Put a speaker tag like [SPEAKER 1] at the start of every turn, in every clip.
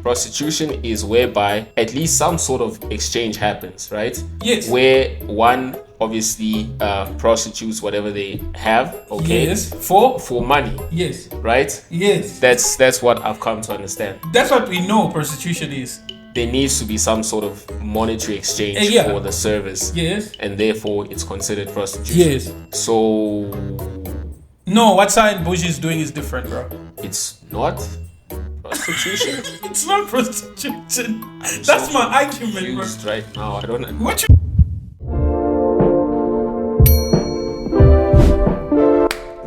[SPEAKER 1] Prostitution is whereby at least some sort of exchange happens, right?
[SPEAKER 2] Yes.
[SPEAKER 1] Where one obviously prostitutes whatever they have, okay?
[SPEAKER 2] Yes. For
[SPEAKER 1] money.
[SPEAKER 2] Yes.
[SPEAKER 1] Right?
[SPEAKER 2] Yes.
[SPEAKER 1] That's what I've come to understand.
[SPEAKER 2] That's what we know prostitution is.
[SPEAKER 1] There needs to be some sort of monetary exchange for the service.
[SPEAKER 2] Yes.
[SPEAKER 1] And therefore it's considered prostitution.
[SPEAKER 2] Yes.
[SPEAKER 1] So
[SPEAKER 2] no, what CYAN BOUJEE is doing is different, bro.
[SPEAKER 1] It's not prostitution.
[SPEAKER 2] It's not prostitution. That's my argument, bro.
[SPEAKER 1] Right now, I don't know.
[SPEAKER 2] What you?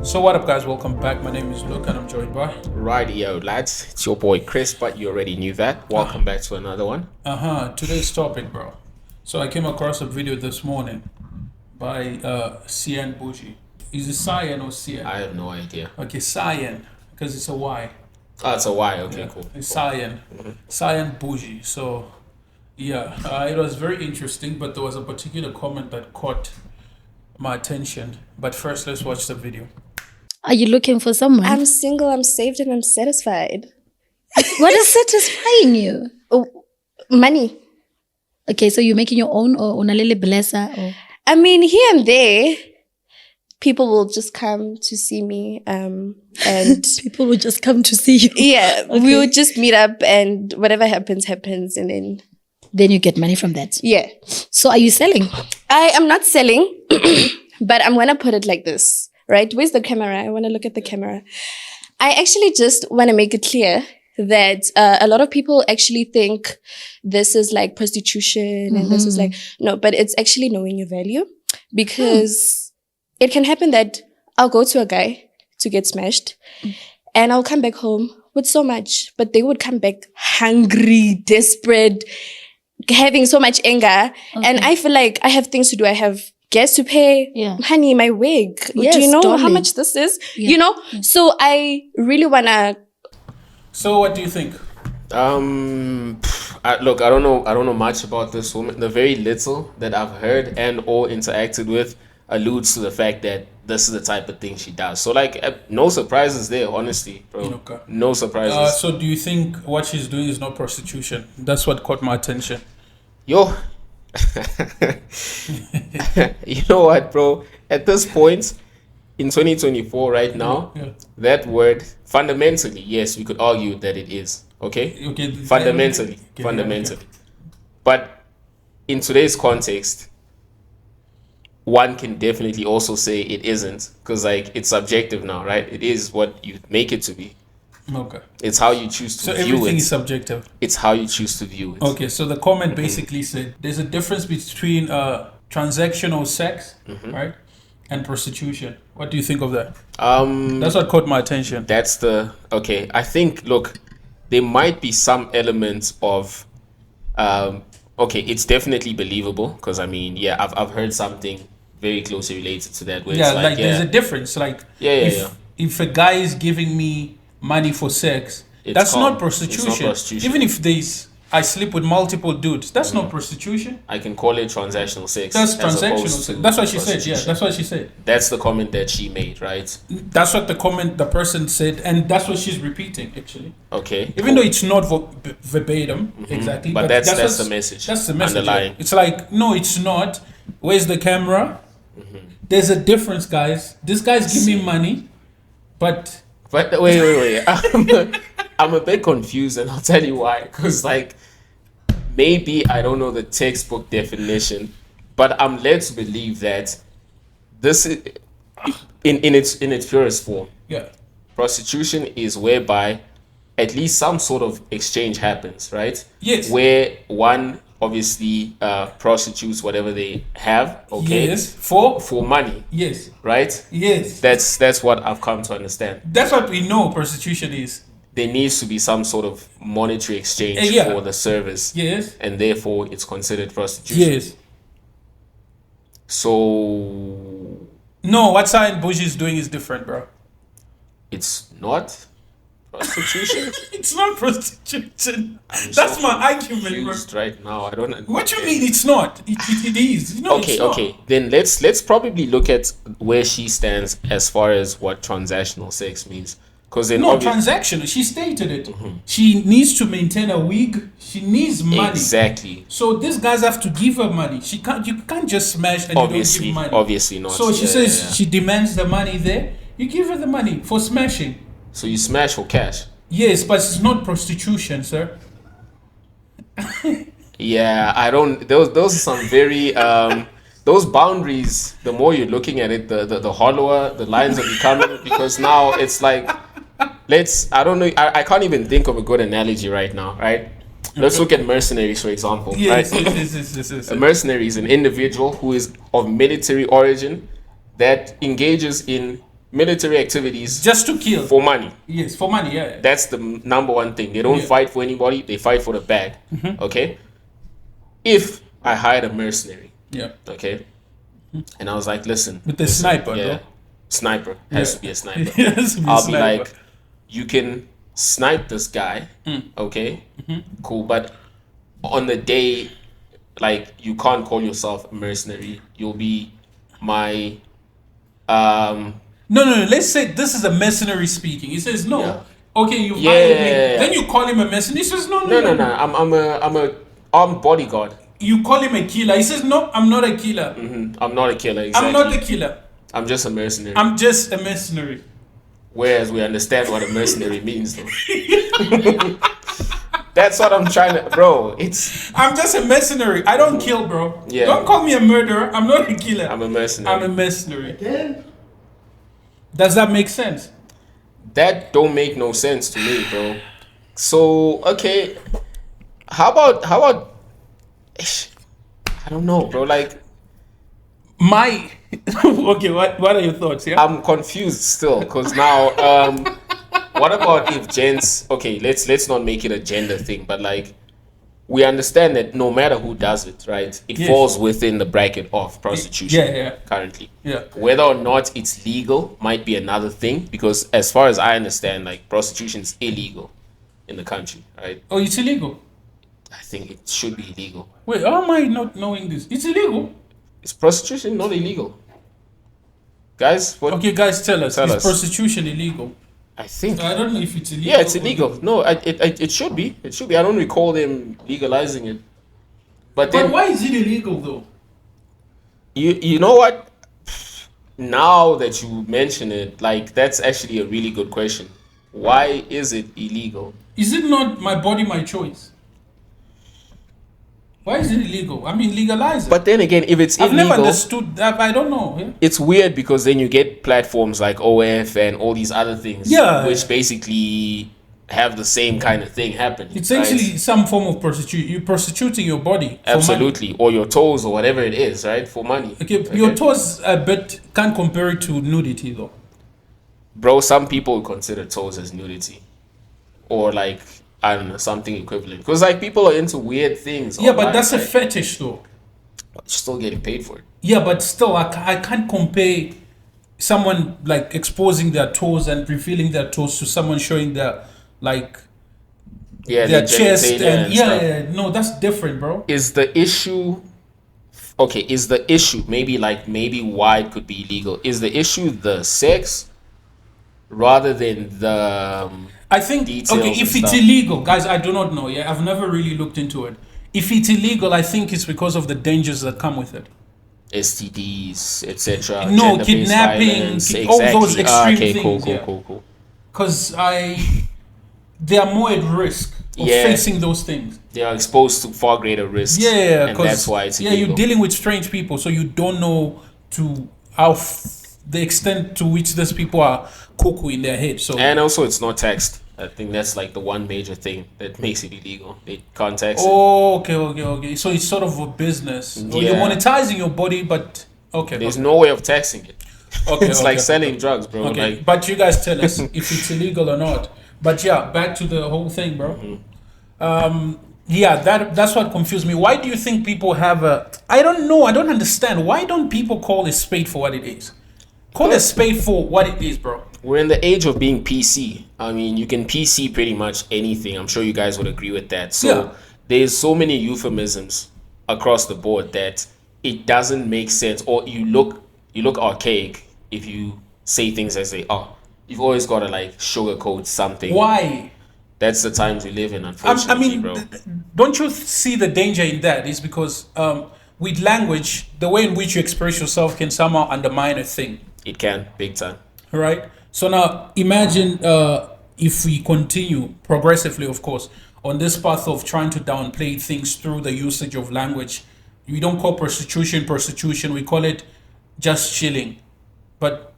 [SPEAKER 2] So what up, guys? Welcome back. My name is Luke, and I'm joined by.
[SPEAKER 1] Rightio, lads. It's your boy Chris, but you already knew that. Welcome back to another one.
[SPEAKER 2] Today's topic, bro. So I came across a video this morning by CYAN BOUJEE. Is it CYAN or CYAN?
[SPEAKER 1] I have no idea.
[SPEAKER 2] Okay, CYAN, because it's a Y.
[SPEAKER 1] Oh, it's a Y. Okay, cool.
[SPEAKER 2] It's CYAN. CYAN BOUJEE. So, yeah, it was very interesting, but there was a particular comment that caught my attention. But first, let's watch the video.
[SPEAKER 3] Are you looking for someone?
[SPEAKER 4] I'm single, I'm saved, and I'm satisfied.
[SPEAKER 3] What is satisfying you?
[SPEAKER 4] Oh, money.
[SPEAKER 3] Okay, so you're making your own or unalele blessa or?
[SPEAKER 4] I mean, here and there, people will just come to see me, and
[SPEAKER 3] people will just come to see you.
[SPEAKER 4] Yeah,
[SPEAKER 3] Okay.
[SPEAKER 4] we will just meet up, and whatever happens, happens, and
[SPEAKER 3] then you get money from that.
[SPEAKER 4] Yeah.
[SPEAKER 3] So are you selling?
[SPEAKER 4] I am not selling, but I'm gonna put it like this, right? Where's the camera? I want to look at the camera. I actually just want to make it clear that a lot of people actually think this is like prostitution and this is like, no, but it's actually knowing your value, because it can happen that I'll go to a guy to get smashed and I'll come back home with so much, but they would come back hungry, desperate, having so much anger. And I feel like I have things to do. I have gas to pay.
[SPEAKER 3] Yeah.
[SPEAKER 4] Honey, my wig.
[SPEAKER 3] Yes,
[SPEAKER 4] do you know how
[SPEAKER 3] totally.
[SPEAKER 4] much this is?
[SPEAKER 3] Yeah.
[SPEAKER 4] You know? So I really want to.
[SPEAKER 2] So what do you think?
[SPEAKER 1] Look, I don't know much about this woman. The very little that I've heard and or interacted with alludes to the fact that this is the type of thing she does. So like, no surprises there, honestly, bro.
[SPEAKER 2] Okay.
[SPEAKER 1] No surprises.
[SPEAKER 2] So do you think what she's doing is not prostitution? That's what caught my attention.
[SPEAKER 1] Yo, you know what, bro? At this point, in 2024, right now, that word, fundamentally, yes, we could argue that it is. Okay? Fundamentally.
[SPEAKER 2] Okay.
[SPEAKER 1] But in today's context, one can definitely also say it isn't, because like it's subjective now, right? It is what you make it to be.
[SPEAKER 2] Okay.
[SPEAKER 1] It's how you choose to
[SPEAKER 2] So
[SPEAKER 1] view it.
[SPEAKER 2] everything is subjective.
[SPEAKER 1] It's how you choose to view it.
[SPEAKER 2] Okay, so the comment basically said there's a difference between transactional sex, right, and prostitution. What do you think of that? That's what caught my attention.
[SPEAKER 1] Okay. I think, look, there might be some elements of okay, it's definitely believable, because I mean, yeah, I've heard something very closely related to that. Where
[SPEAKER 2] Yeah,
[SPEAKER 1] it's like,
[SPEAKER 2] there's a difference. Like, if a guy is giving me money for sex, that's not prostitution.
[SPEAKER 1] It's not prostitution.
[SPEAKER 2] Even if I sleep with multiple dudes, that's not prostitution.
[SPEAKER 1] I can call it transactional sex.
[SPEAKER 2] That's transactional sex. That's what she said. Yeah, that's what she said.
[SPEAKER 1] That's the comment that she made, right?
[SPEAKER 2] That's what the person said, and that's what she's repeating, actually.
[SPEAKER 1] Okay.
[SPEAKER 2] Even though it's not verbatim, exactly.
[SPEAKER 1] But that's the message.
[SPEAKER 2] That's the message.
[SPEAKER 1] Underlying.
[SPEAKER 2] It's like, no, it's not. Where's the camera? There's a difference, guys. This guy's giving me money, but
[SPEAKER 1] wait. I'm a bit confused, and I'll tell you why. Because like, maybe I don't know the textbook definition, but I'm led to believe that this is in its purest form.
[SPEAKER 2] Yeah.
[SPEAKER 1] Prostitution is whereby at least some sort of exchange happens, right?
[SPEAKER 2] Yes.
[SPEAKER 1] Where one obviously prostitutes whatever they have, okay?
[SPEAKER 2] Yes. For
[SPEAKER 1] money.
[SPEAKER 2] Yes.
[SPEAKER 1] Right?
[SPEAKER 2] Yes.
[SPEAKER 1] That's what I've come to understand.
[SPEAKER 2] That's what we know prostitution is.
[SPEAKER 1] There needs to be some sort of monetary exchange for the service.
[SPEAKER 2] Yes.
[SPEAKER 1] And therefore it's considered prostitution.
[SPEAKER 2] Yes.
[SPEAKER 1] So
[SPEAKER 2] no, what CYAN BOUJEE is doing is different, bro.
[SPEAKER 1] It's not prostitution.
[SPEAKER 2] It's not prostitution. That's my argument, bro.
[SPEAKER 1] Right now, I don't know.
[SPEAKER 2] What you mean it's not? It is. No,
[SPEAKER 1] okay,
[SPEAKER 2] it's not.
[SPEAKER 1] okay. Then let's probably look at where she stands as far as what transactional sex means. Because then
[SPEAKER 2] No, transactional. She stated it. She needs to maintain a wig. She needs money.
[SPEAKER 1] exactly.
[SPEAKER 2] So these guys have to give her money. She can't. You can't just smash and
[SPEAKER 1] Obviously,
[SPEAKER 2] you don't give money.
[SPEAKER 1] obviously not.
[SPEAKER 2] So she
[SPEAKER 1] Yeah,
[SPEAKER 2] says
[SPEAKER 1] yeah.
[SPEAKER 2] she demands the money there. You give her the money for smashing.
[SPEAKER 1] So you smash for cash.
[SPEAKER 2] Yes, but it's not prostitution, sir.
[SPEAKER 1] Yeah, I don't. Those are some very those boundaries. The more you're looking at it, the hollower the lines are becoming. Because now it's like, I don't know. I can't even think of a good analogy right now. Right? Let's look at mercenaries, for example.
[SPEAKER 2] Yes,
[SPEAKER 1] Right?
[SPEAKER 2] yes.
[SPEAKER 1] A mercenary is an individual who is of military origin that engages in military activities
[SPEAKER 2] Just to kill.
[SPEAKER 1] for money.
[SPEAKER 2] Yes, for money. Yeah.
[SPEAKER 1] That's the number one thing. They don't
[SPEAKER 2] Yeah.
[SPEAKER 1] fight for anybody. They fight for the bag. Okay. If I hired a mercenary,
[SPEAKER 2] Yeah.
[SPEAKER 1] okay, and I was like, listen,
[SPEAKER 2] With the
[SPEAKER 1] listen,
[SPEAKER 2] sniper,
[SPEAKER 1] yeah,
[SPEAKER 2] bro.
[SPEAKER 1] sniper has
[SPEAKER 2] Yeah.
[SPEAKER 1] to be a sniper.
[SPEAKER 2] Yes, be
[SPEAKER 1] I'll be
[SPEAKER 2] sniper.
[SPEAKER 1] like, you can snipe this guy, okay, cool, but on the day, like, you can't call yourself a mercenary. You'll be my
[SPEAKER 2] No. Let's say this is a mercenary speaking. He says no.
[SPEAKER 1] Yeah.
[SPEAKER 2] Okay, you
[SPEAKER 1] Yeah.
[SPEAKER 2] hired me. Then you call him a mercenary. He says no.
[SPEAKER 1] no. I'm a armed bodyguard.
[SPEAKER 2] You call him a killer. He says no. I'm not a killer.
[SPEAKER 1] I'm not a killer. Exactly.
[SPEAKER 2] I'm not a killer.
[SPEAKER 1] I'm just a mercenary.
[SPEAKER 2] I'm just a mercenary.
[SPEAKER 1] Whereas we understand what a mercenary means, though. That's what I'm trying to, bro.
[SPEAKER 2] I'm just a mercenary. I don't kill, bro.
[SPEAKER 1] Yeah.
[SPEAKER 2] Don't call me a murderer. I'm not a killer.
[SPEAKER 1] I'm a mercenary.
[SPEAKER 2] I'm a mercenary. Does that make sense?
[SPEAKER 1] That don't make no sense to me, bro. So okay, how about? I don't know, bro. Like,
[SPEAKER 2] My okay. What are your thoughts? Yeah.
[SPEAKER 1] I'm confused still, cause now, what about if gents? Okay, let's not make it a gender thing, but like, we understand that no matter who does it, right, it
[SPEAKER 2] Yes.
[SPEAKER 1] falls within the bracket of prostitution.
[SPEAKER 2] Yeah.
[SPEAKER 1] Currently.
[SPEAKER 2] Yeah.
[SPEAKER 1] Whether or not it's legal might be another thing, because as far as I understand, like, prostitution is illegal in the country, right?
[SPEAKER 2] Oh, it's illegal.
[SPEAKER 1] I think it should be illegal.
[SPEAKER 2] Wait, how am I not knowing this? It's illegal.
[SPEAKER 1] Is prostitution not illegal? Guys, what?
[SPEAKER 2] Okay, guys, tell us.
[SPEAKER 1] Tell
[SPEAKER 2] Is
[SPEAKER 1] us.
[SPEAKER 2] prostitution illegal?
[SPEAKER 1] I think.
[SPEAKER 2] I don't know if it's illegal.
[SPEAKER 1] Yeah, it's illegal. No, it should be. It should be. I don't recall them legalizing it. But then,
[SPEAKER 2] But why is it illegal though?
[SPEAKER 1] you know what? Now that you mention it, like, that's actually a really good question. Why is it illegal?
[SPEAKER 2] Is it not my body, my choice? Why is it illegal? I mean, legalize it.
[SPEAKER 1] But then again, if it's
[SPEAKER 2] I've
[SPEAKER 1] illegal,
[SPEAKER 2] never understood that. I don't know. Yeah?
[SPEAKER 1] it's weird, because then you get platforms like OF and all these other things,
[SPEAKER 2] Yeah.
[SPEAKER 1] which basically have the same kind of thing happening.
[SPEAKER 2] It's
[SPEAKER 1] right?
[SPEAKER 2] actually some form of prostitution. You're prostituting your body. For money.
[SPEAKER 1] Absolutely, or your toes or whatever it is, right, for money.
[SPEAKER 2] Okay, your toes, I bet, can't compare it to nudity though.
[SPEAKER 1] Bro, some people consider toes as nudity, or like, I don't know, something equivalent, because like people are into weird things.
[SPEAKER 2] Yeah, but
[SPEAKER 1] online,
[SPEAKER 2] that's a
[SPEAKER 1] right?
[SPEAKER 2] fetish though.
[SPEAKER 1] You're still getting paid for it.
[SPEAKER 2] Yeah, but still, I can't compare someone like exposing their toes and revealing their toes to someone showing their like
[SPEAKER 1] Yeah,
[SPEAKER 2] their
[SPEAKER 1] the
[SPEAKER 2] chest
[SPEAKER 1] genitalia
[SPEAKER 2] and
[SPEAKER 1] stuff.
[SPEAKER 2] no, that's different, bro.
[SPEAKER 1] Is the issue okay? Is the issue maybe why it could be illegal? Is the issue the sex rather than the
[SPEAKER 2] I think
[SPEAKER 1] details
[SPEAKER 2] okay,
[SPEAKER 1] and
[SPEAKER 2] if it's
[SPEAKER 1] stuff?
[SPEAKER 2] illegal, guys, I do not know. Yeah, I've never really looked into it. If it's illegal, I think it's because of the dangers that come with it.
[SPEAKER 1] STDs, etc.
[SPEAKER 2] No,
[SPEAKER 1] gender-based
[SPEAKER 2] kidnapping,
[SPEAKER 1] violence,
[SPEAKER 2] all those
[SPEAKER 1] exactly.
[SPEAKER 2] extreme
[SPEAKER 1] Okay,
[SPEAKER 2] things,
[SPEAKER 1] cool.
[SPEAKER 2] yeah. Because they are more at risk of
[SPEAKER 1] Yeah.
[SPEAKER 2] facing those things.
[SPEAKER 1] They are exposed to far greater risks.
[SPEAKER 2] Yeah,
[SPEAKER 1] and
[SPEAKER 2] 'cause-
[SPEAKER 1] that's why it's
[SPEAKER 2] yeah,
[SPEAKER 1] illegal.
[SPEAKER 2] you're dealing with strange people, so you don't know to how the extent to which these people are cuckoo in their head. So
[SPEAKER 1] And also, it's not taxed. I think that's like the one major thing that makes it illegal. They can't tax it.
[SPEAKER 2] oh, okay. So it's sort of a business. Or you're
[SPEAKER 1] Yeah.
[SPEAKER 2] monetizing your body, but okay.
[SPEAKER 1] There's no way of taxing it.
[SPEAKER 2] Okay,
[SPEAKER 1] It's like selling drugs, bro.
[SPEAKER 2] Okay,
[SPEAKER 1] Like,
[SPEAKER 2] but you guys tell us if it's illegal or not. But yeah, back to the whole thing, bro. Yeah, that's what confused me. Why do you think people have a? I don't know. I don't understand. Why don't people call a spade for what it is? Call a spade for what it is, bro.
[SPEAKER 1] we're in the age of being PC. I mean, you can PC pretty much anything. I'm sure you guys would agree with that. So
[SPEAKER 2] Yeah.
[SPEAKER 1] there's so many euphemisms across the board that it doesn't make sense, or you look archaic if you say things as they are. You've always got to like sugarcoat something.
[SPEAKER 2] Why?
[SPEAKER 1] That's the times we live in, unfortunately,
[SPEAKER 2] I mean,
[SPEAKER 1] bro.
[SPEAKER 2] don't you see the danger in that? Is because with language, the way in which you express yourself can somehow undermine a thing,
[SPEAKER 1] It can, big time.
[SPEAKER 2] right? So now imagine if we continue progressively, of course, on this path of trying to downplay things through the usage of language. We don't call prostitution, we call it just chilling. But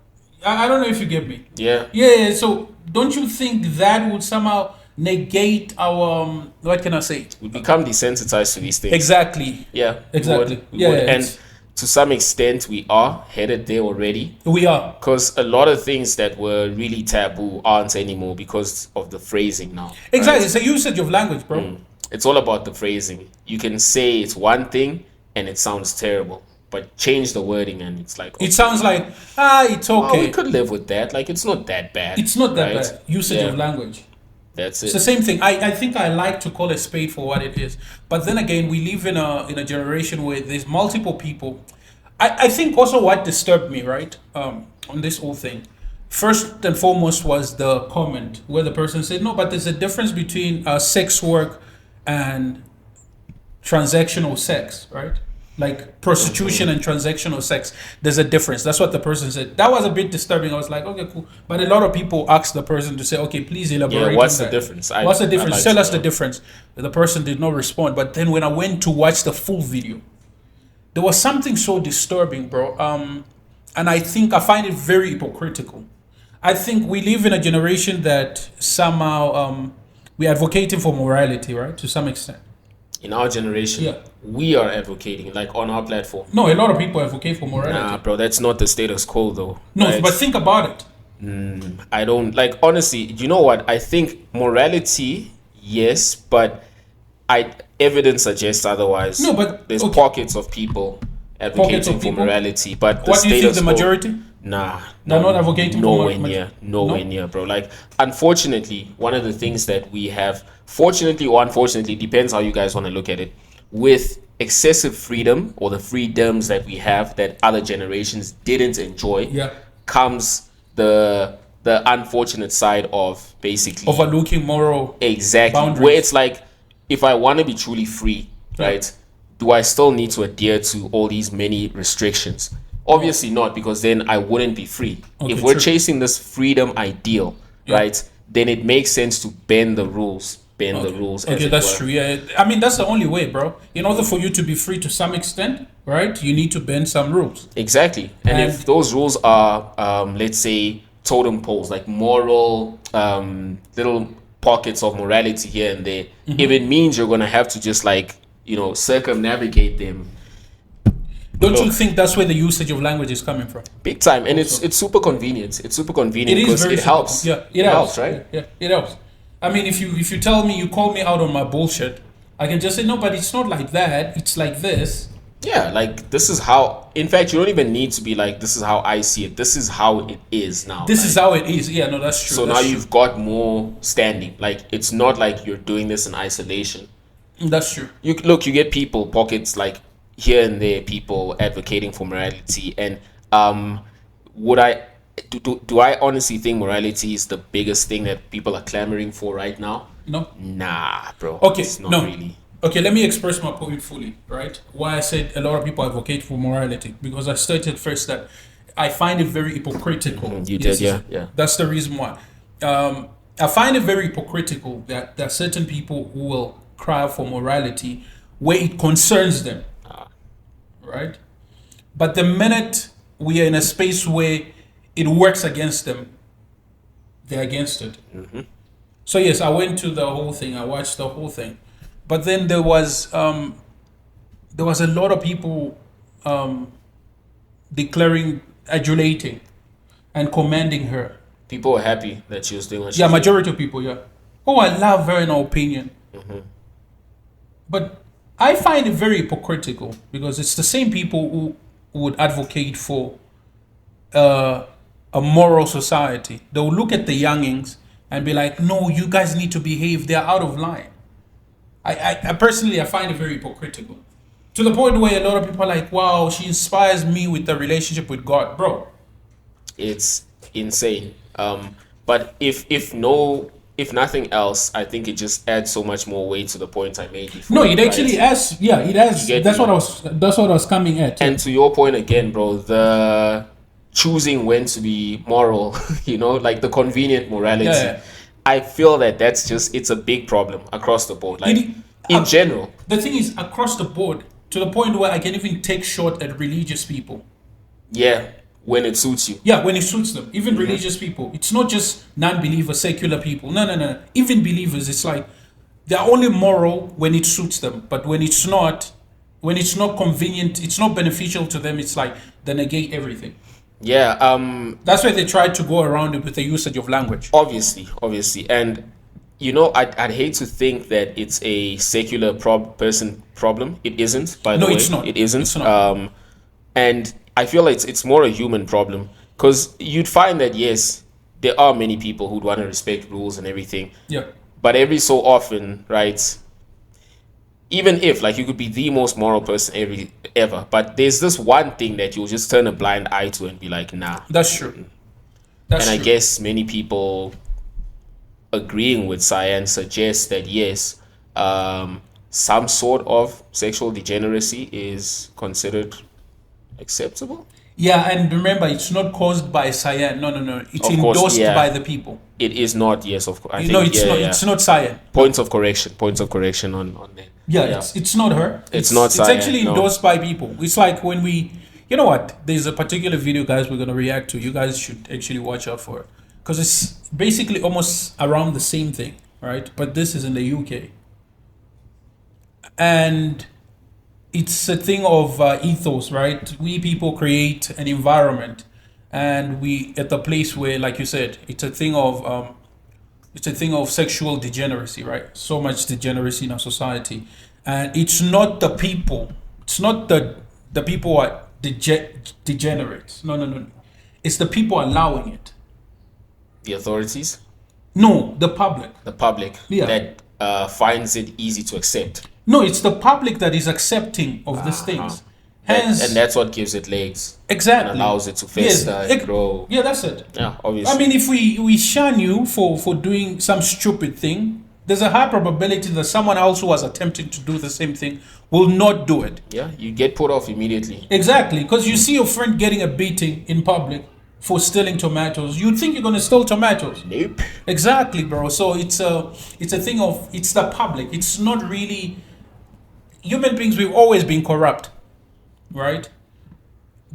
[SPEAKER 2] I don't know if you get me.
[SPEAKER 1] Yeah.
[SPEAKER 2] Yeah, so don't you think that would somehow negate our, what can I say?
[SPEAKER 1] We become desensitized to these things.
[SPEAKER 2] Exactly.
[SPEAKER 1] Yeah.
[SPEAKER 2] Exactly.
[SPEAKER 1] We would.
[SPEAKER 2] Yeah,
[SPEAKER 1] And
[SPEAKER 2] it's-
[SPEAKER 1] to some extent, we are headed there already.
[SPEAKER 2] We are.
[SPEAKER 1] Because a lot of things that were really taboo aren't anymore because of the phrasing now.
[SPEAKER 2] Exactly.
[SPEAKER 1] right?
[SPEAKER 2] It's a usage of language, bro.
[SPEAKER 1] It's all about the phrasing. You can say it's one thing and it sounds terrible, but change the wording and it's like,
[SPEAKER 2] It sounds like, it's
[SPEAKER 1] oh,
[SPEAKER 2] okay.
[SPEAKER 1] we could live with that. Like, it's not that bad.
[SPEAKER 2] It's not that
[SPEAKER 1] right?
[SPEAKER 2] bad. Usage
[SPEAKER 1] Yeah.
[SPEAKER 2] of language.
[SPEAKER 1] That's
[SPEAKER 2] It's the
[SPEAKER 1] it.
[SPEAKER 2] same thing. I think I like to call a spade for what it is. But then again, we live in a generation where there's multiple people. I think also what disturbed me, right, on this whole thing, first and foremost was the comment where the person said, no, but there's a difference between sex work and transactional sex, right? Like prostitution and transactional sex, there's a difference. That's what the person said. That was a bit disturbing. I was like, okay, cool. But a lot of people asked the person to say, okay, please elaborate.
[SPEAKER 1] Yeah, what's
[SPEAKER 2] on
[SPEAKER 1] the
[SPEAKER 2] that.
[SPEAKER 1] difference?
[SPEAKER 2] What's the difference?
[SPEAKER 1] like
[SPEAKER 2] Tell
[SPEAKER 1] to
[SPEAKER 2] us the
[SPEAKER 1] know.
[SPEAKER 2] difference. The person did not respond. But then when I went to watch the full video, there was something so disturbing, bro. And I think I find it very hypocritical. I think we live in a generation that somehow we're advocating for morality, right? To some extent.
[SPEAKER 1] In our generation,
[SPEAKER 2] Yeah.
[SPEAKER 1] we are advocating, like on our platform.
[SPEAKER 2] No, a lot of people advocate for morality.
[SPEAKER 1] Nah, bro, that's not the status quo, though.
[SPEAKER 2] No,
[SPEAKER 1] right?
[SPEAKER 2] but think about it.
[SPEAKER 1] I don't like honestly. You know what? I think morality, yes, but evidence suggests otherwise.
[SPEAKER 2] No, but-
[SPEAKER 1] there's
[SPEAKER 2] okay.
[SPEAKER 1] pockets of people advocating for
[SPEAKER 2] people?
[SPEAKER 1] morality, but the
[SPEAKER 2] What do you think
[SPEAKER 1] status
[SPEAKER 2] the
[SPEAKER 1] quo-
[SPEAKER 2] majority?
[SPEAKER 1] Nah,
[SPEAKER 2] They're not advocating for
[SPEAKER 1] nowhere
[SPEAKER 2] ma-
[SPEAKER 1] near,
[SPEAKER 2] No?
[SPEAKER 1] nowhere near, bro. Like, unfortunately, one of the things that we have, fortunately or unfortunately, depends how you guys want to look at it, with excessive freedom or the freedoms that we have that other generations didn't enjoy,
[SPEAKER 2] Yeah.
[SPEAKER 1] comes the unfortunate side of basically
[SPEAKER 2] Overlooking moral.
[SPEAKER 1] exactly
[SPEAKER 2] boundaries.
[SPEAKER 1] where it's like, if I want to be truly free, right, do I still need to adhere to all these many restrictions? Obviously not, because then I wouldn't be free.
[SPEAKER 2] Okay,
[SPEAKER 1] If we're
[SPEAKER 2] true.
[SPEAKER 1] chasing this freedom ideal, right, then it makes sense to bend the rules. As
[SPEAKER 2] Okay,
[SPEAKER 1] it
[SPEAKER 2] that's
[SPEAKER 1] were.
[SPEAKER 2] true. Yeah, I mean that's the only way, bro. In order for you to be free to some extent, right, you need to bend some rules.
[SPEAKER 1] Exactly. And if
[SPEAKER 2] And-
[SPEAKER 1] those rules are, let's say, totem poles, like moral, little pockets of morality here and there,
[SPEAKER 2] Mm-hmm.
[SPEAKER 1] if it means you're going to have to just like, circumnavigate them
[SPEAKER 2] Don't you think that's where the usage of language is coming from?
[SPEAKER 1] big time. And it's super convenient. It's super convenient
[SPEAKER 2] It is
[SPEAKER 1] because
[SPEAKER 2] very
[SPEAKER 1] it helps.
[SPEAKER 2] simple. Yeah, it helps,
[SPEAKER 1] right?
[SPEAKER 2] Yeah, it helps. I mean, if you tell me, you call me out on my bullshit, I can just say no, but it's not like that. It's like this.
[SPEAKER 1] Yeah, like this is how, in fact, you don't even need to be like, this is how I see it. This is how it is now.
[SPEAKER 2] This
[SPEAKER 1] like,
[SPEAKER 2] is how it is. Yeah, no, that's true.
[SPEAKER 1] so
[SPEAKER 2] that's
[SPEAKER 1] now
[SPEAKER 2] true.
[SPEAKER 1] you've got more standing. Like, it's not like you're doing this in isolation.
[SPEAKER 2] That's true.
[SPEAKER 1] You get people pockets like here and there, people advocating for morality, and would I do I honestly think morality is the biggest thing that people are clamoring for right now?
[SPEAKER 2] No.
[SPEAKER 1] Nah, bro.
[SPEAKER 2] Okay,
[SPEAKER 1] it's not
[SPEAKER 2] no.
[SPEAKER 1] really.
[SPEAKER 2] Okay, let me express my point fully, right? Why I said a lot of people advocate for morality, because I stated first that I find it very hypocritical.
[SPEAKER 1] You did,
[SPEAKER 2] yes.
[SPEAKER 1] yeah.
[SPEAKER 2] That's the reason why. I find it very hypocritical that there are certain people who will cry out for morality where it concerns them, right? But the minute we are in a space where it works against them, they're against it. So yes, I went to the whole thing. I watched the whole thing. But then there was a lot of people declaring, adulating, and commending her.
[SPEAKER 1] People were happy that she was doing what she
[SPEAKER 2] Yeah,
[SPEAKER 1] was doing.
[SPEAKER 2] majority of people. Yeah. Oh, I love her in her opinion. But I find it very hypocritical because it's the same people who would advocate for a moral society. They will look at the youngings and be like, "No, you guys need to behave. They're out of line." I personally, I find it very hypocritical, to the point where a lot of people are like, "Wow, she inspires me with the relationship with God, bro."
[SPEAKER 1] It's insane. But if nothing else, I think it just adds so much more weight to the point I made before.
[SPEAKER 2] No, it actually adds. Yeah, it adds.
[SPEAKER 1] get
[SPEAKER 2] That's
[SPEAKER 1] me?
[SPEAKER 2] what I was. That's what I was coming at.
[SPEAKER 1] And to your point again, bro, the choosing when to be moral, like the convenient morality.
[SPEAKER 2] Yeah.
[SPEAKER 1] I feel it's a big problem across the board, like in general.
[SPEAKER 2] The thing is, across the board, to the point where I can even take shot at religious people.
[SPEAKER 1] Yeah, when it suits you.
[SPEAKER 2] Yeah, when it suits them. Even religious people. It's not just non-believers, secular people. No. Even believers, it's like they're only moral when it suits them. But when it's not convenient, it's not beneficial to them, it's like they negate everything.
[SPEAKER 1] Yeah,
[SPEAKER 2] That's why they try to go around it with the usage of language.
[SPEAKER 1] obviously. And I'd hate to think that it's a secular person problem. It isn't, by the
[SPEAKER 2] No,
[SPEAKER 1] way.
[SPEAKER 2] it's not.
[SPEAKER 1] It isn't.
[SPEAKER 2] It's not.
[SPEAKER 1] And I feel like it's more a human problem, because you'd find that, yes, there are many people who'd want to respect rules and everything.
[SPEAKER 2] Yeah.
[SPEAKER 1] But every so often, right, even if, like, you could be the most moral person ever, but there's this one thing that you'll just turn a blind eye to and be like, nah.
[SPEAKER 2] That's true. That's
[SPEAKER 1] And I
[SPEAKER 2] true.
[SPEAKER 1] guess many people agreeing with CYAN suggests that, yes, some sort of sexual degeneracy is considered acceptable.
[SPEAKER 2] Yeah, and remember, it's not caused by CYAN. No. It's
[SPEAKER 1] Of course,
[SPEAKER 2] endorsed
[SPEAKER 1] yeah.
[SPEAKER 2] by the people.
[SPEAKER 1] It is not, yes, of course. I think,
[SPEAKER 2] No, it's
[SPEAKER 1] yeah,
[SPEAKER 2] not.
[SPEAKER 1] yeah.
[SPEAKER 2] It's not CYAN.
[SPEAKER 1] Points of correction on that.
[SPEAKER 2] Yeah, it's not her.
[SPEAKER 1] It's not
[SPEAKER 2] It's
[SPEAKER 1] CYAN,
[SPEAKER 2] actually
[SPEAKER 1] no.
[SPEAKER 2] endorsed by people. It's like when you know what? There's a particular video, guys, we're gonna react to. You guys should actually watch out for it, because it's basically almost around the same thing, right? But this is in the UK, and it's a thing of ethos, right? We people create an environment, and we at the place where, like you said, it's a thing of sexual degeneracy, right? So much degeneracy in our society, and it's not the people. It's not the people who are degenerates. No. It's the people allowing it.
[SPEAKER 1] The authorities,
[SPEAKER 2] No, the public.
[SPEAKER 1] the public,
[SPEAKER 2] Yeah.
[SPEAKER 1] that finds it easy to accept.
[SPEAKER 2] No, it's the public that is accepting of these things. Hence,
[SPEAKER 1] And that's what gives it legs.
[SPEAKER 2] exactly
[SPEAKER 1] And allows it to fester and
[SPEAKER 2] Yes,
[SPEAKER 1] grow.
[SPEAKER 2] Yeah, that's it.
[SPEAKER 1] Yeah, obviously.
[SPEAKER 2] I mean, if we shun you for doing some stupid thing, there's a high probability that someone else who was attempting to do the same thing will not do it.
[SPEAKER 1] Yeah, you get put off immediately.
[SPEAKER 2] Exactly, because you see your friend getting a beating in public for stealing tomatoes. You'd think you're gonna steal tomatoes.
[SPEAKER 1] Nope.
[SPEAKER 2] Exactly, bro. So it's a thing of, it's the public. It's not really human beings. We've always been corrupt, right?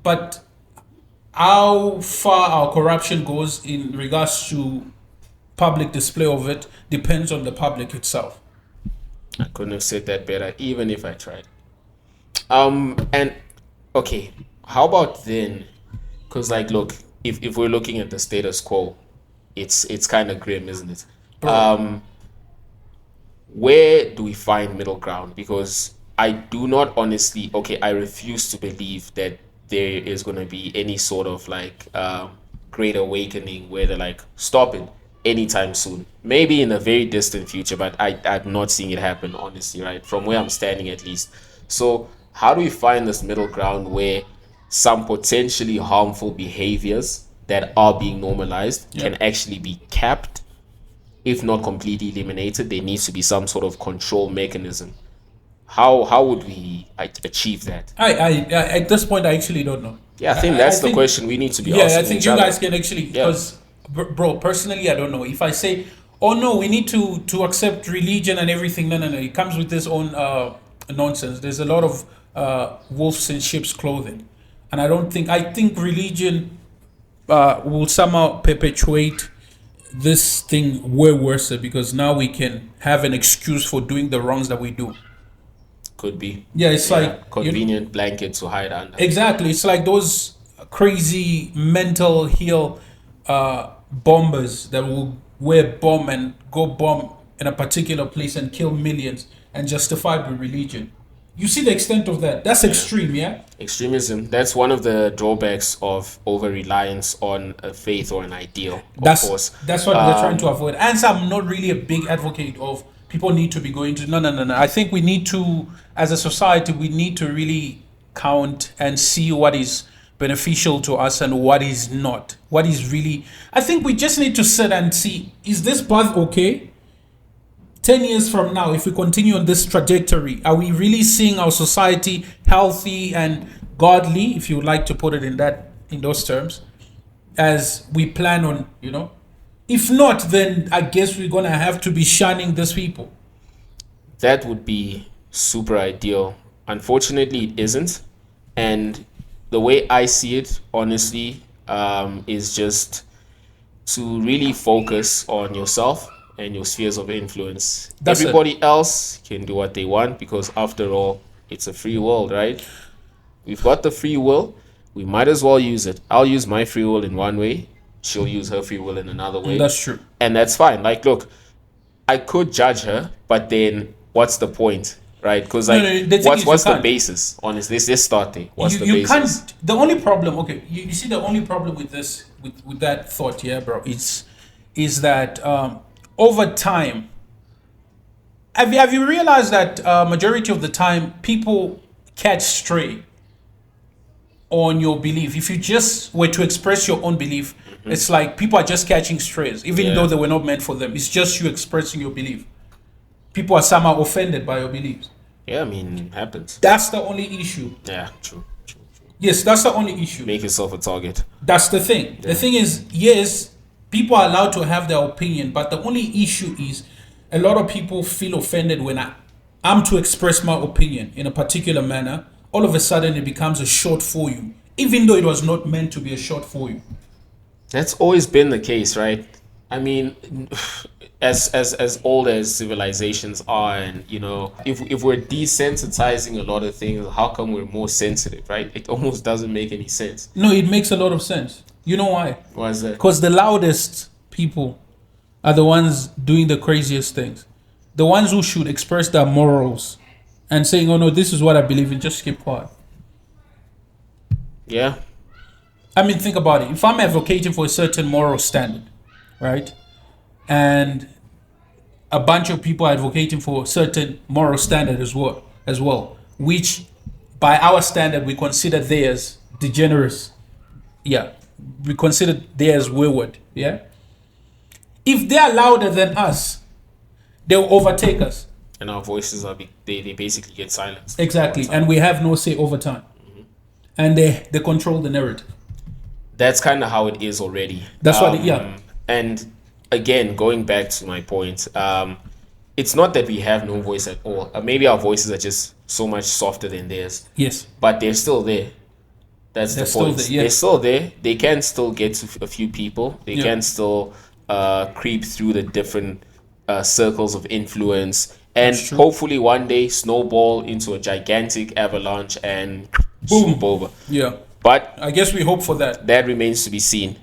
[SPEAKER 2] But how far our corruption goes in regards to public display of it depends on the public itself.
[SPEAKER 1] I couldn't have said that better, even if I tried. And okay, how about then? Because, like, look, if we're looking at the status quo, it's kind of grim, isn't it? Where do we find middle ground? Because I do not honestly, I refuse to believe that there is going to be any sort of like great awakening where they're like, stop it anytime soon. Maybe in a very distant future, but I'm not seeing it happen, honestly, right? From where I'm standing, at least. So how do we find this middle ground where some potentially harmful behaviors that are being normalized can actually be capped, if not completely eliminated? There needs to be some sort of control mechanism. How would we achieve that?
[SPEAKER 2] I at this point I actually don't know.
[SPEAKER 1] Yeah, I think that's the question we need to be asking.
[SPEAKER 2] Yeah, I think
[SPEAKER 1] each
[SPEAKER 2] you
[SPEAKER 1] other.
[SPEAKER 2] guys can actually, because bro, personally I don't know. If I say, oh no, we need to accept religion and everything, no, it comes with its own nonsense. There's a lot of wolves in sheep's clothing, and I think religion will somehow perpetuate this thing way worse, because now we can have an excuse for doing the wrongs that we do.
[SPEAKER 1] Could be.
[SPEAKER 2] Yeah, it's like
[SPEAKER 1] convenient blanket to hide under.
[SPEAKER 2] Exactly. It's like those crazy mental heel bombers that will wear bomb and go bomb in a particular place and kill millions and justify it with religion. You see the extent of that. That's extreme, yeah?
[SPEAKER 1] Extremism. That's one of the drawbacks of over-reliance on a faith or an ideal, of course.
[SPEAKER 2] That's what they're trying to avoid. And so I'm not really a big advocate of people need to be going to... No. I think we need to, as a society, we need to really count and see what is beneficial to us and what is not. What is really, I think we just need to sit and see, is this path okay? 10 years from now, if we continue on this trajectory, are we really seeing our society healthy and godly, if you would like to put it in those terms, as we plan on, you know? If not, then I guess we're gonna have to be shunning these people.
[SPEAKER 1] That would be super ideal. Unfortunately, it isn't. And the way I see it, honestly, is just to really focus on yourself and your spheres of influence. Everybody else can do what they want, because after all, it's a free world, right? We've got the free will. We might as well use it. I'll use my free will in one way. She'll use her free will in another way.
[SPEAKER 2] That's true.
[SPEAKER 1] And that's fine. Like, look, I could judge her, but then what's the point, right? Because like, what's the basis on this? Let's start there. What's the basis?
[SPEAKER 2] Can't. The only problem, okay, you see, the only problem with this, with that thought, yeah, bro, is that over time, have you realized that majority of the time people catch stray on your belief? If you just were to express your own belief, it's like people are just catching strays, even though they were not meant for them. It's just you expressing your belief. People are somehow offended by your beliefs.
[SPEAKER 1] Yeah, I mean, it happens.
[SPEAKER 2] That's the only issue.
[SPEAKER 1] Yeah, true.
[SPEAKER 2] Yes, that's the only issue.
[SPEAKER 1] Make yourself a target.
[SPEAKER 2] That's the thing. Yeah. The thing is, yes, people are allowed to have their opinion, but the only issue is a lot of people feel offended when I'm to express my opinion in a particular manner. All of a sudden, it becomes a shot for you, even though it was not meant to be a shot for you.
[SPEAKER 1] That's always been the case, right? I mean, as old as civilizations are, and you know, if we're desensitizing a lot of things, how come we're more sensitive, right? It almost doesn't make any sense.
[SPEAKER 2] No, it makes a lot of sense. You know why?
[SPEAKER 1] Why is that?
[SPEAKER 2] Because the loudest people are the ones doing the craziest things. The ones who should express their morals and saying, oh no, this is what I believe in, just keep quiet.
[SPEAKER 1] Yeah.
[SPEAKER 2] I mean, think about it. If I'm advocating for a certain moral standard, right? And a bunch of people are advocating for a certain moral standard as well, which by our standard, we consider theirs degenerate. Yeah. We consider theirs wayward. Yeah. If they are louder than us, they will overtake us.
[SPEAKER 1] And our voices are they basically get silenced.
[SPEAKER 2] Exactly. And we have no say over time. And they control the narrative.
[SPEAKER 1] That's kind of how it is already.
[SPEAKER 2] That's what
[SPEAKER 1] and again, going back to my point, it's not that we have no voice at all. Maybe our voices are just so much softer than theirs.
[SPEAKER 2] Yes.
[SPEAKER 1] But they're still there. That's the point. They're still there. They can still get to a few people. They can still creep through the different circles of influence. And hopefully one day snowball into a gigantic avalanche and boom, over.
[SPEAKER 2] Yeah.
[SPEAKER 1] But
[SPEAKER 2] I guess we hope for that.
[SPEAKER 1] That remains to be seen.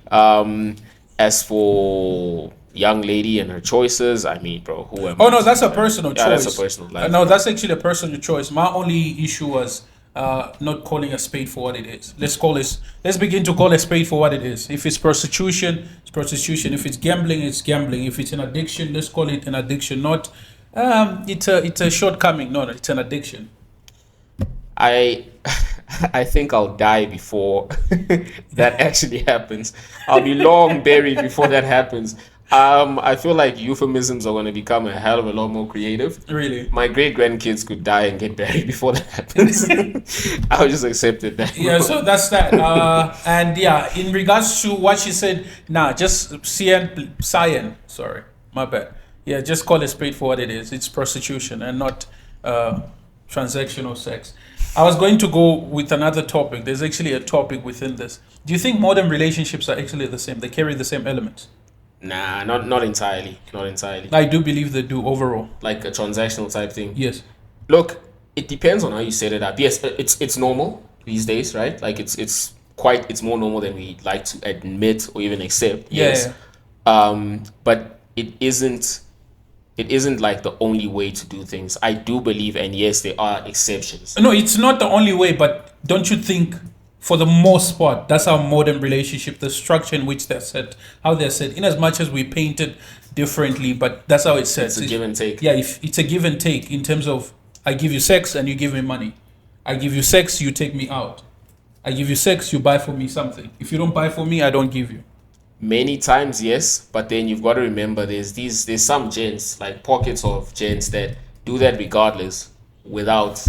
[SPEAKER 1] As for young lady and her choices, I mean, bro, who am I?
[SPEAKER 2] Oh no, that's a personal choice.
[SPEAKER 1] That's a personal life.
[SPEAKER 2] No, that's actually a personal choice. My only issue was not calling a spade for what it is. Let's begin to call a spade for what it is. If it's prostitution, it's prostitution. If it's gambling, it's gambling. If it's an addiction, let's call it an addiction. Not it's a shortcoming. No, it's an addiction.
[SPEAKER 1] I think I'll die before that actually happens. I'll be long buried before that happens. I feel like euphemisms are going to become a hell of a lot more creative.
[SPEAKER 2] Really?
[SPEAKER 1] My great-grandkids could die and get buried before that happens. I'll just accept it.
[SPEAKER 2] Yeah, so that's that. And yeah, in regards to what she said, just CYAN, sorry, my bad. Yeah, just call it spade for what it is. It's prostitution and not transactional sex. I was going to go with another topic. There's actually a topic within this. Do you think modern relationships are actually the same? They carry the same elements?
[SPEAKER 1] Nah, not entirely. Not entirely.
[SPEAKER 2] I do believe they do overall.
[SPEAKER 1] Like a transactional type thing?
[SPEAKER 2] Yes.
[SPEAKER 1] Look, it depends on how you set it up. Yes, it's normal these days, right? Like it's more normal than we like to admit or even accept. Yes. Yeah. But it isn't like the only way to do things. I do believe, and yes, there are exceptions.
[SPEAKER 2] No, it's not the only way, but don't you think, for the most part, that's our modern relationship, the structure in which they're set, how they're set, in as much as we paint it differently, but that's how it's set.
[SPEAKER 1] It's a give and take.
[SPEAKER 2] Yeah, if it's a give and take in terms of I give you sex and you give me money. I give you sex, you take me out. I give you sex, you buy for me something. If you don't buy for me, I don't give you.
[SPEAKER 1] Many times, yes, but then you've got to remember there's some gents, like pockets of gents that do that regardless without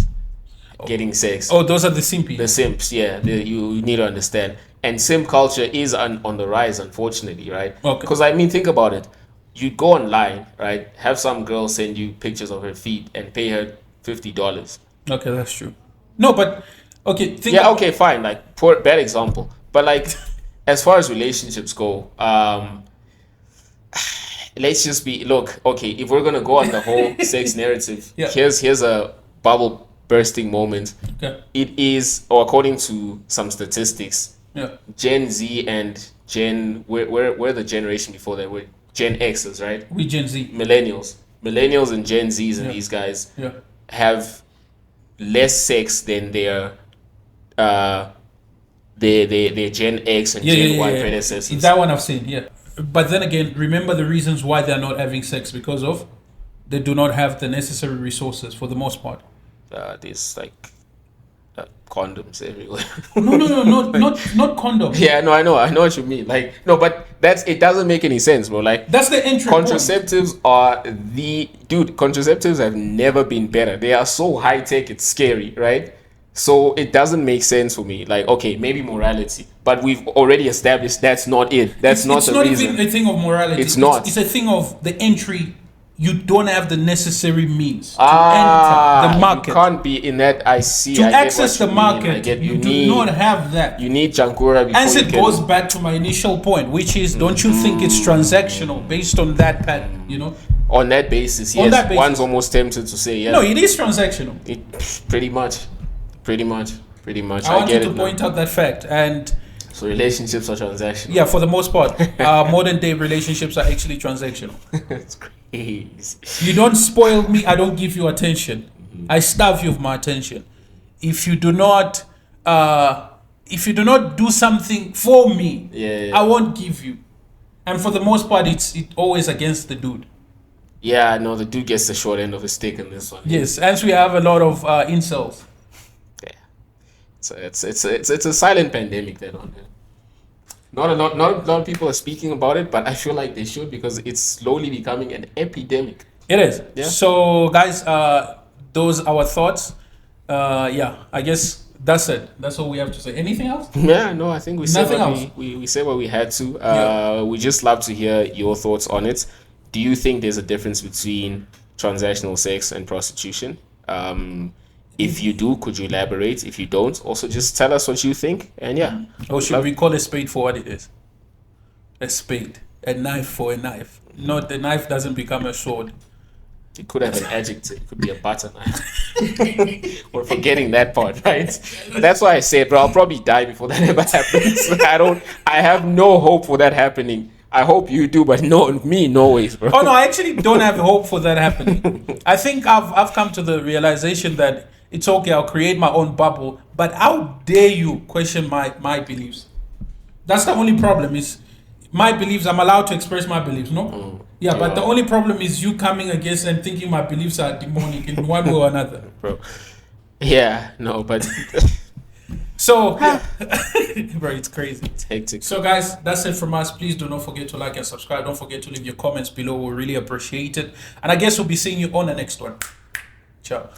[SPEAKER 1] getting sex.
[SPEAKER 2] Oh, those are the simpies.
[SPEAKER 1] The simps, yeah. You need to understand. And simp culture is on the rise, unfortunately, right?
[SPEAKER 2] Okay.
[SPEAKER 1] Because, I mean, think about it. You go online, right? Have some girl send you pictures of her feet and pay her $50.
[SPEAKER 2] Okay, that's true. No, but okay.
[SPEAKER 1] Yeah, okay, fine. Like, poor bad example. But like, as far as relationships go, let's just be okay. If we're gonna go on the whole sex narrative,
[SPEAKER 2] Yeah.
[SPEAKER 1] here's a bubble bursting moment.
[SPEAKER 2] Okay.
[SPEAKER 1] It is, or according to some statistics,
[SPEAKER 2] Yeah.
[SPEAKER 1] Gen Z and we're the generation before that. We're Gen X's, right?
[SPEAKER 2] We Gen Z.
[SPEAKER 1] Millennials and Gen Zs and
[SPEAKER 2] Yeah.
[SPEAKER 1] these guys
[SPEAKER 2] Yeah.
[SPEAKER 1] have less sex than their Gen X and Gen Y predecessors.
[SPEAKER 2] That one I've seen, yeah. But then again, remember the reasons why they're not having sex because of they do not have the necessary resources for the most part.
[SPEAKER 1] There's like condoms everywhere.
[SPEAKER 2] Not condom.
[SPEAKER 1] Yeah, no, I know what you mean. Like, no, but it doesn't make any sense, bro. Like,
[SPEAKER 2] That's the entry point.
[SPEAKER 1] contraceptives contraceptives have never been better. They are so high tech, it's scary, right? So it doesn't make sense for me. Like, okay, maybe morality, but we've already established that's not it. That's not the reason.
[SPEAKER 2] It's not even a thing of morality.
[SPEAKER 1] It's not.
[SPEAKER 2] It's a thing of the entry. You don't have the necessary means to enter the market.
[SPEAKER 1] You can't be in that. I see.
[SPEAKER 2] To
[SPEAKER 1] I get
[SPEAKER 2] access
[SPEAKER 1] what
[SPEAKER 2] the
[SPEAKER 1] you mean. I
[SPEAKER 2] market,
[SPEAKER 1] get-
[SPEAKER 2] you do not have that.
[SPEAKER 1] You need Jankura before
[SPEAKER 2] As
[SPEAKER 1] you
[SPEAKER 2] it
[SPEAKER 1] can-
[SPEAKER 2] goes back to my initial point, which is, don't you think it's transactional based on that pattern? You know,
[SPEAKER 1] on that basis.
[SPEAKER 2] On
[SPEAKER 1] Yes,
[SPEAKER 2] that basis.
[SPEAKER 1] one's almost tempted to say, yeah.
[SPEAKER 2] no, it is transactional.
[SPEAKER 1] Pretty much.
[SPEAKER 2] I want you to
[SPEAKER 1] now.
[SPEAKER 2] point out that fact, and
[SPEAKER 1] So relationships are transactional.
[SPEAKER 2] yeah, for the most part, modern day relationships are actually transactional.
[SPEAKER 1] It's crazy.
[SPEAKER 2] You don't spoil me, I don't give you attention. I starve you of my attention. If you do not do something for me,
[SPEAKER 1] Yeah.
[SPEAKER 2] I won't give you. And for the most part, it's always against the dude.
[SPEAKER 1] Yeah, no, the dude gets the short end of the stick in this one.
[SPEAKER 2] Yes, hence we have a lot of incels.
[SPEAKER 1] Yeah. So it's a silent pandemic then on there. Not a lot of people are speaking about it, but I feel like they should because it's slowly becoming an epidemic.
[SPEAKER 2] It is.
[SPEAKER 1] Yeah.
[SPEAKER 2] So, guys, those are our thoughts. I guess that's it. That's all we have to say. Anything else?
[SPEAKER 1] Yeah, no, I think we said
[SPEAKER 2] Nothing
[SPEAKER 1] what
[SPEAKER 2] else.
[SPEAKER 1] we said what we had to.
[SPEAKER 2] Yeah.
[SPEAKER 1] We just love to hear your thoughts on it. Do you think there's a difference between transactional sex and prostitution? If you do, could you elaborate? If you don't, also just tell us what you think. And yeah,
[SPEAKER 2] Or should we call a spade for what it is? A spade. A knife for a knife. Not the knife doesn't become a sword.
[SPEAKER 1] it could have an adjective. It could be a butter knife. We're forgetting that part, right? That's why I said, bro, I'll probably die before that ever happens. I have no hope for that happening. I hope you do, but no ways, bro.
[SPEAKER 2] Oh no, I actually don't have hope for that happening. I think I've come to the realization that it's okay, I'll create my own bubble, but how dare you question my beliefs? That's the only problem is my beliefs, I'm allowed to express my beliefs, no? Yeah, but the only problem is you coming against and thinking my beliefs are demonic in one way or another.
[SPEAKER 1] Bro. Yeah, no, but
[SPEAKER 2] So, bro, it's crazy.
[SPEAKER 1] it's hectic.
[SPEAKER 2] So, guys, that's it from us. Please do not forget to like and subscribe. Don't forget to leave your comments below. We really appreciate it. And I guess we'll be seeing you on the next one. Ciao.